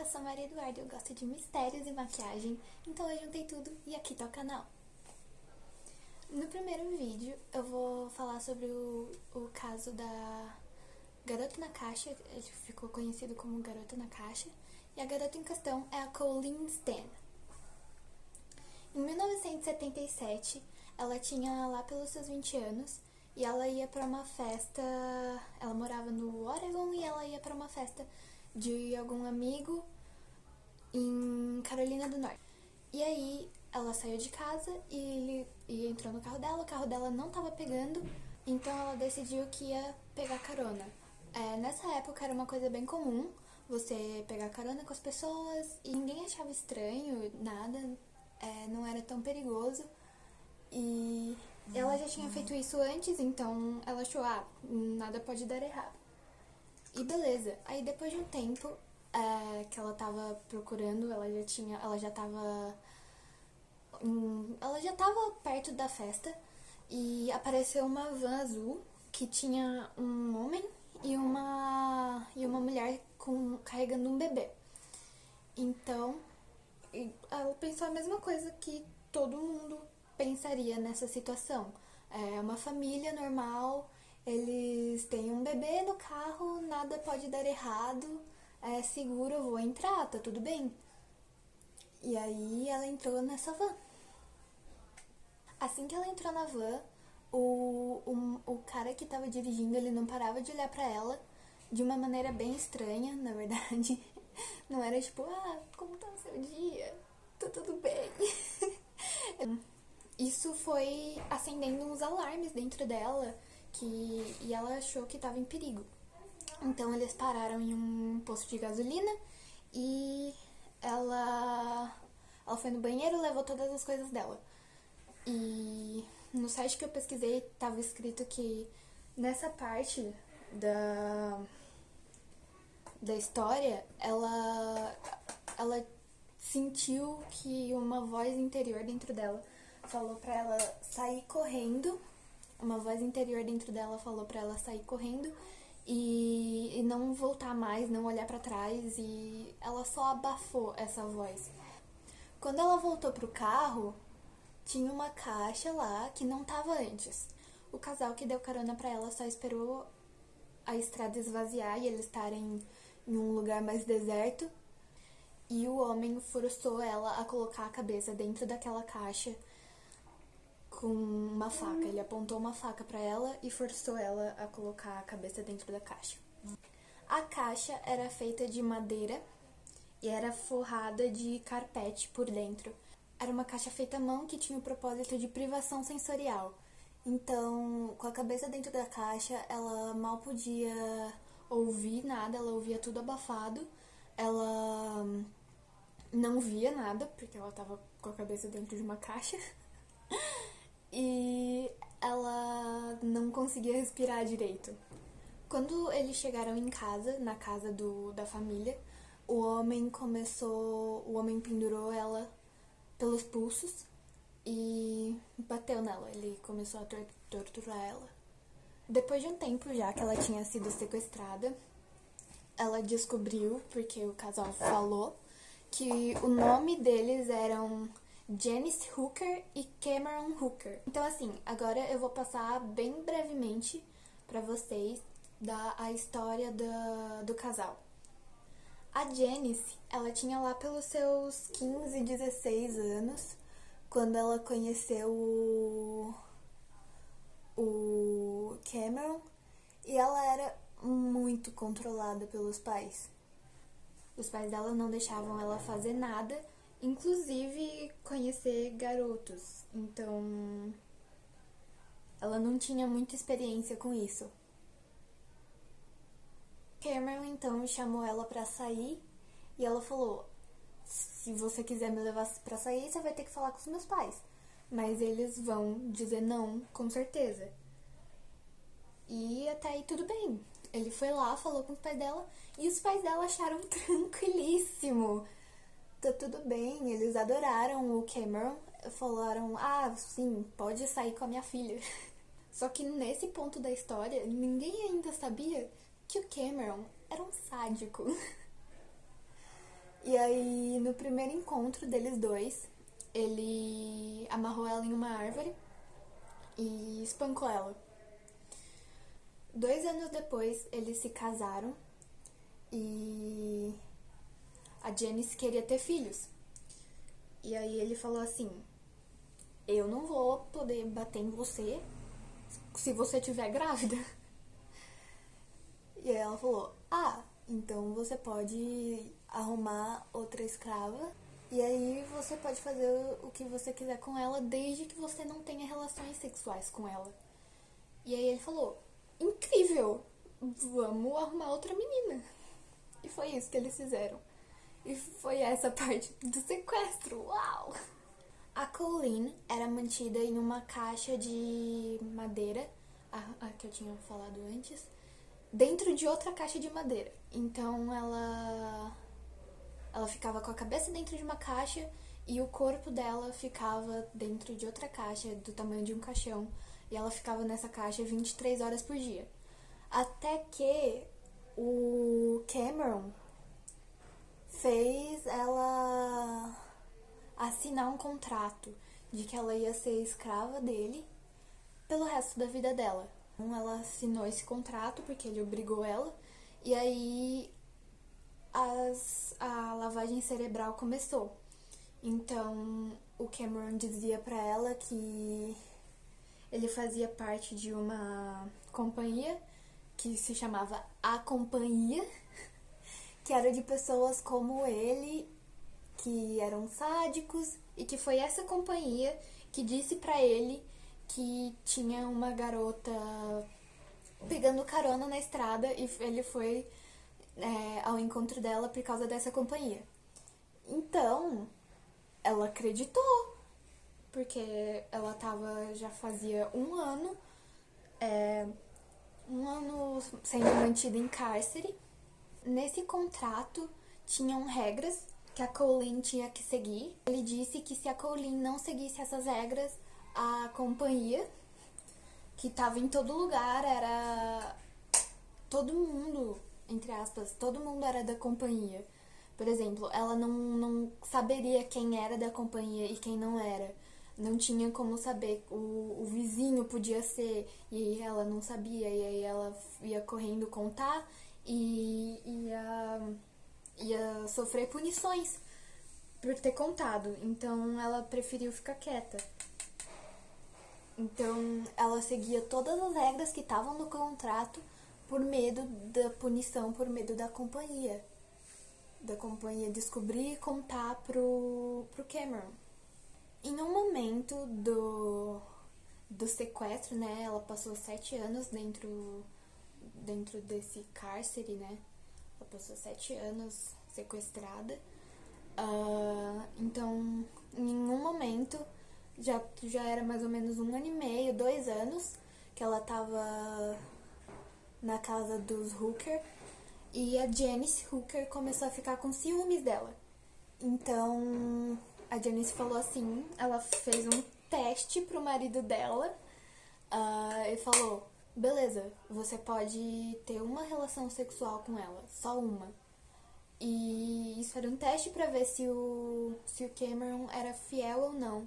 eu sou Maria Eduarda e eu gosto de mistérios e maquiagem, então eu juntei tudo e aqui tá o canal. No primeiro vídeo eu vou falar sobre o caso da Garota na Caixa, ele ficou conhecido como Garota na Caixa, e a garota em questão é a Colleen Stan. Em 1977, ela tinha lá pelos seus 20 anos e ela ia pra uma festa, ela morava no Oregon e ela ia pra uma festa de algum amigo em Carolina do Norte. E aí ela saiu de casa e entrou no carro dela não tava pegando, então ela decidiu que ia pegar carona. Nessa época era uma coisa bem comum você pegar carona com as pessoas e ninguém achava estranho, nada, não era tão perigoso. E ela já tinha feito isso antes, então ela achou, nada pode dar errado. E beleza, aí depois de um tempo que ela tava procurando, ela já tava perto da festa e apareceu uma van azul que tinha um homem e uma mulher carregando um bebê. Então, ela pensou a mesma coisa que todo mundo pensaria nessa situação. É uma família normal, eles têm um bebê no carro, nada pode dar errado, é seguro, eu vou entrar, tá tudo bem. E aí ela entrou nessa van. Assim que ela entrou na van, o cara que tava dirigindo, ele não parava de olhar pra ela de uma maneira bem estranha, na verdade. Não era tipo, como tá o seu dia? Tá tudo bem. Isso foi acendendo uns alarmes dentro dela e ela achou que estava em perigo. Então eles pararam em um posto de gasolina e ela foi no banheiro e levou todas as coisas dela. E no site que eu pesquisei estava escrito que nessa parte da história ela sentiu que uma voz interior dentro dela falou pra ela sair correndo. Uma voz interior dentro dela falou pra ela sair correndo e não voltar mais, não olhar pra trás, e ela só abafou essa voz. Quando ela voltou pro carro, tinha uma caixa lá que não tava antes. O casal que deu carona pra ela só esperou a estrada esvaziar e eles estarem em um lugar mais deserto. E o homem forçou ela a colocar a cabeça dentro daquela caixa com uma faca. Ele apontou uma faca pra ela e forçou ela a colocar a cabeça dentro da caixa. A caixa era feita de madeira e era forrada de carpete por dentro. Era uma caixa feita à mão que tinha o propósito de privação sensorial. Então, com a cabeça dentro da caixa, ela mal podia ouvir nada, ela ouvia tudo abafado. Ela não via nada, porque ela tava com a cabeça dentro de uma caixa. E ela não conseguia respirar direito. Quando eles chegaram em casa, na casa da família, o homem pendurou ela pelos pulsos e bateu nela. Ele começou a torturar ela. Depois de um tempo já que ela tinha sido sequestrada, ela descobriu, porque o casal falou, que o nome deles eram Janice Hooker e Cameron Hooker. Então assim, agora eu vou passar bem brevemente pra vocês a história do casal. A Janice, ela tinha lá pelos seus 15, 16 anos, quando ela conheceu o Cameron, e ela era muito controlada pelos pais. Os pais dela não deixavam ela fazer nada, inclusive conhecer garotos. Então, ela não tinha muita experiência com isso. Cameron então chamou ela pra sair e ela falou: se você quiser me levar pra sair, você vai ter que falar com os meus pais, mas eles vão dizer não, com certeza. E até aí tudo bem. Ele foi lá, falou com os pais dela e os pais dela acharam tranquilíssimo. Tá tudo bem, eles adoraram o Cameron, falaram: sim, pode sair com a minha filha. Só que nesse ponto da história, ninguém ainda sabia que o Cameron era um sádico. E aí, no primeiro encontro deles dois, ele amarrou ela em uma árvore e espancou ela. 2 anos depois, eles se casaram e a Janice queria ter filhos. E aí ele falou assim: eu não vou poder bater em você se você estiver grávida. E aí ela falou: então você pode arrumar outra escrava e aí você pode fazer o que você quiser com ela desde que você não tenha relações sexuais com ela. E aí ele falou: incrível, vamos arrumar outra menina. E foi isso que eles fizeram. E foi essa parte do sequestro. Uau! A Colleen era mantida em uma caixa de madeira, a que eu tinha falado antes, dentro de outra caixa de madeira. Então ela ficava com a cabeça dentro de uma caixa e o corpo dela ficava dentro de outra caixa do tamanho de um caixão. E ela ficava nessa caixa 23 horas por dia. Até que o Cameron fez ela assinar um contrato de que ela ia ser escrava dele pelo resto da vida dela. Então, ela assinou esse contrato porque ele obrigou ela. E aí a lavagem cerebral começou. Então o Cameron dizia pra ela que ele fazia parte de uma companhia que se chamava A Companhia, que era de pessoas como ele, que eram sádicos, e que foi essa companhia que disse pra ele que tinha uma garota pegando carona na estrada e ele foi ao encontro dela por causa dessa companhia. Então, ela acreditou, porque ela tava, já fazia um ano sendo mantida em cárcere. Nesse contrato tinham regras que a Colleen tinha que seguir. Ele disse que se a Colleen não seguisse essas regras, a companhia, que estava em todo lugar, era todo mundo, entre aspas, todo mundo era da companhia. Por exemplo, ela não saberia quem era da companhia e quem não era. Não tinha como saber. O vizinho podia ser e ela não sabia. E aí ela ia correndo contar e ia sofrer punições por ter contado. Então ela preferiu ficar quieta. Então ela seguia todas as regras que estavam no contrato por medo da punição, por medo da companhia. Da companhia descobrir e contar pro Cameron. Em um momento do sequestro, né? Ela passou 7 anos dentro desse cárcere, né? Ela passou 7 anos sequestrada. Então, em nenhum momento, já era mais ou menos 1 ano e meio, 2 anos, que ela tava na casa dos Hooker. E a Janice Hooker começou a ficar com ciúmes dela. Então, a Janice falou assim, ela fez um teste pro marido dela e falou: beleza, você pode ter uma relação sexual com ela, só uma. E isso era um teste pra ver se o Cameron era fiel ou não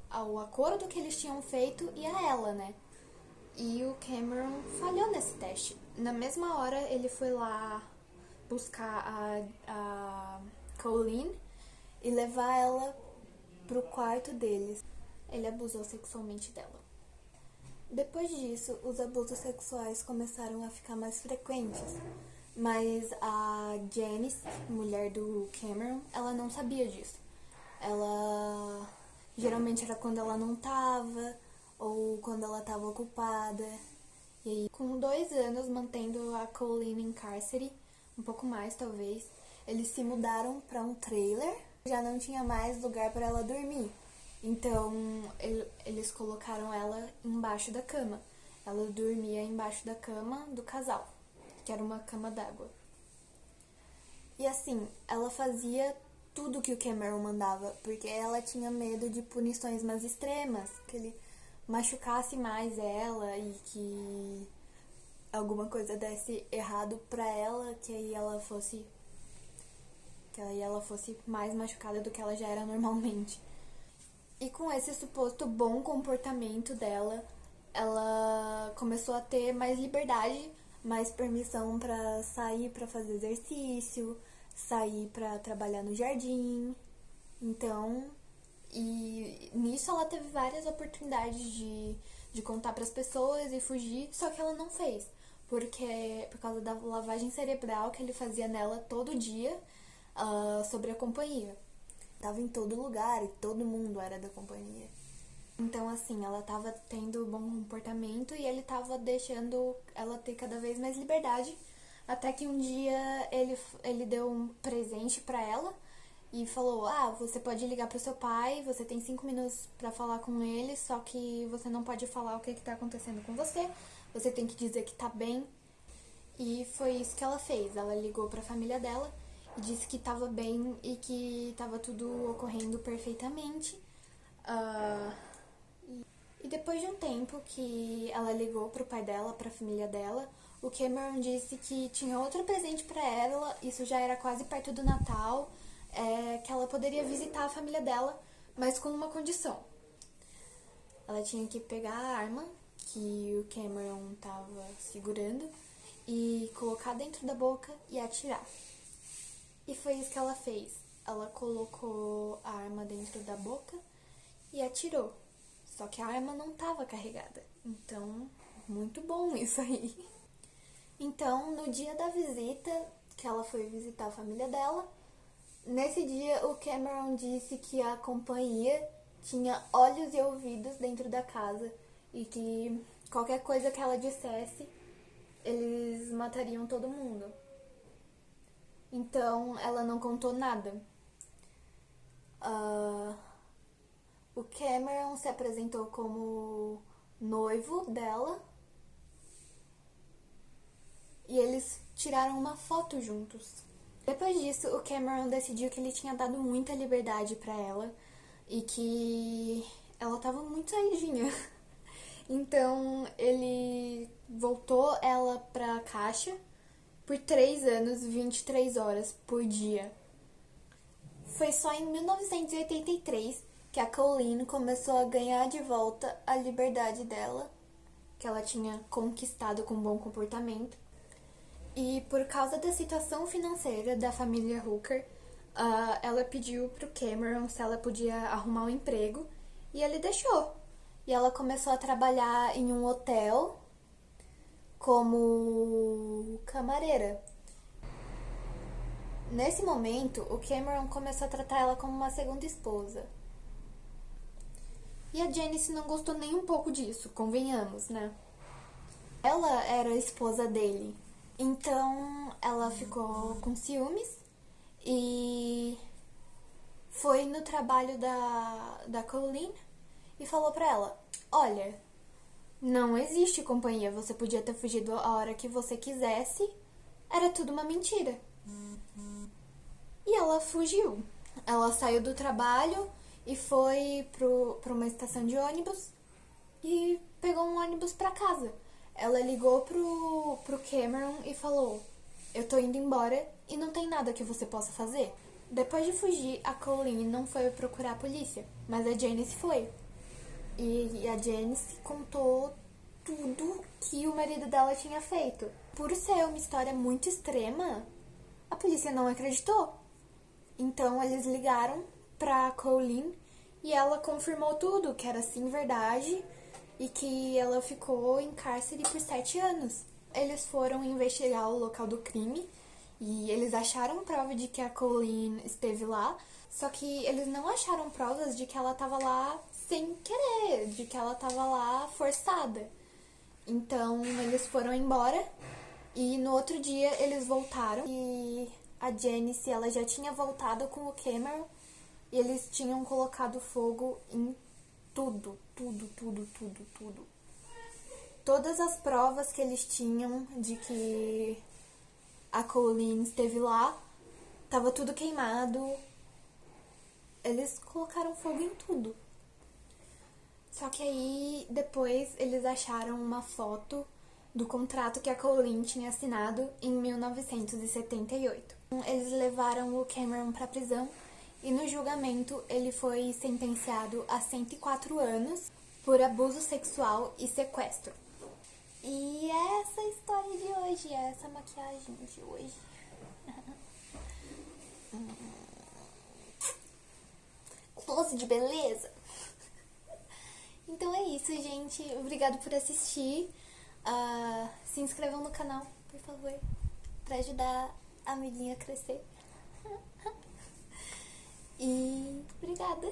ao acordo que eles tinham feito e a ela, né? E o Cameron falhou nesse teste. Na mesma hora, ele foi lá buscar a Colleen e levar ela pro quarto deles. Ele abusou sexualmente dela. Depois disso, os abusos sexuais começaram a ficar mais frequentes. Mas a Janice, mulher do Cameron, ela não sabia disso. Ela geralmente era quando ela não tava ou quando ela estava ocupada. E aí, com 2 anos mantendo a Colleen em cárcere, um pouco mais talvez, eles se mudaram para um trailer. Já não tinha mais lugar para ela dormir. Então, eles colocaram ela embaixo da cama. Ela dormia embaixo da cama do casal, que era uma cama d'água. E assim, ela fazia tudo que o Cameron mandava, porque ela tinha medo de punições mais extremas, que ele machucasse mais ela e que alguma coisa desse errado pra ela, que aí ela fosse que aí ela fosse mais machucada do que ela já era normalmente. E com esse suposto bom comportamento dela, ela começou a ter mais liberdade, mais permissão pra sair pra fazer exercício, sair pra trabalhar no jardim. Então, e nisso ela teve várias oportunidades de contar pras pessoas e fugir, só que ela não fez. Porque por causa da lavagem cerebral que ele fazia nela todo dia sobre a companhia. Tava em todo lugar e todo mundo era da companhia. Então, assim, ela tava tendo bom comportamento e ele tava deixando ela ter cada vez mais liberdade. Até que um dia ele deu um presente pra ela e falou: Ah, você pode ligar pro seu pai, você tem 5 minutos pra falar com ele, só que você não pode falar o que tá acontecendo com você, você tem que dizer que tá bem. E foi isso que ela fez. Ela ligou pra família dela e disse que tava bem e que tava tudo ocorrendo perfeitamente. Ah, e depois de um tempo que ela ligou pro pai dela, pra família dela, o Cameron disse que tinha outro presente pra ela, isso já era quase perto do Natal, que ela poderia visitar a família dela, mas com uma condição. Ela tinha que pegar a arma que o Cameron tava segurando e colocar dentro da boca e atirar. E foi isso que ela fez. Ela colocou a arma dentro da boca e atirou. Só que a arma não estava carregada. Então, muito bom isso aí. Então, no dia da visita, que ela foi visitar a família dela, nesse dia o Cameron disse que a companhia tinha olhos e ouvidos dentro da casa e que qualquer coisa que ela dissesse, eles matariam todo mundo. Então, ela não contou nada. O Cameron se apresentou como noivo dela e eles tiraram uma foto juntos. Depois disso, o Cameron decidiu que ele tinha dado muita liberdade pra ela e que ela tava muito saidinha. Então, ele voltou ela pra caixa por 3 anos, 23 horas por dia. Foi só em 1983 que a Colleen começou a ganhar de volta a liberdade dela, que ela tinha conquistado com bom comportamento. E por causa da situação financeira da família Hooker, ela pediu pro Cameron se ela podia arrumar um emprego e ele deixou. E ela começou a trabalhar em um hotel como camareira. Nesse momento, o Cameron começou a tratar ela como uma segunda esposa. E a Janice não gostou nem um pouco disso, convenhamos, né? Ela era a esposa dele. Então, ela ficou com ciúmes e foi no trabalho da Colleen e falou pra ela: Olha, não existe companhia, você podia ter fugido a hora que você quisesse, era tudo uma mentira. E ela fugiu. Ela saiu do trabalho e foi pra uma estação de ônibus e pegou um ônibus pra casa. Ela ligou pro Cameron e falou: Eu tô indo embora e não tem nada que você possa fazer. Depois de fugir, a Colleen não foi procurar a polícia, mas a Janice foi. E a Janice contou tudo que o marido dela tinha feito. Por ser uma história muito extrema, a polícia não acreditou. Então eles ligaram pra Colleen e ela confirmou tudo, que era sim verdade e que ela ficou em cárcere por 7 anos. Eles foram investigar o local do crime e eles acharam prova de que a Colleen esteve lá, só que eles não acharam provas de que ela estava lá sem querer, de que ela estava lá forçada. Então eles foram embora e no outro dia eles voltaram e a Janice, ela já tinha voltado com o Cameron e eles tinham colocado fogo em tudo. Todas as provas que eles tinham de que a Colleen esteve lá, tava tudo queimado. Eles colocaram fogo em tudo. Só que aí, depois, eles acharam uma foto do contrato que a Colleen tinha assinado em 1978. Eles levaram o Cameron para a prisão e no julgamento ele foi sentenciado a 104 anos por abuso sexual e sequestro. E é essa a história de hoje, é essa maquiagem de hoje. Close de beleza. Então é isso, gente. Obrigado por assistir. Se inscrevam no canal, por favor, pra ajudar a amiguinha a crescer. E obrigada.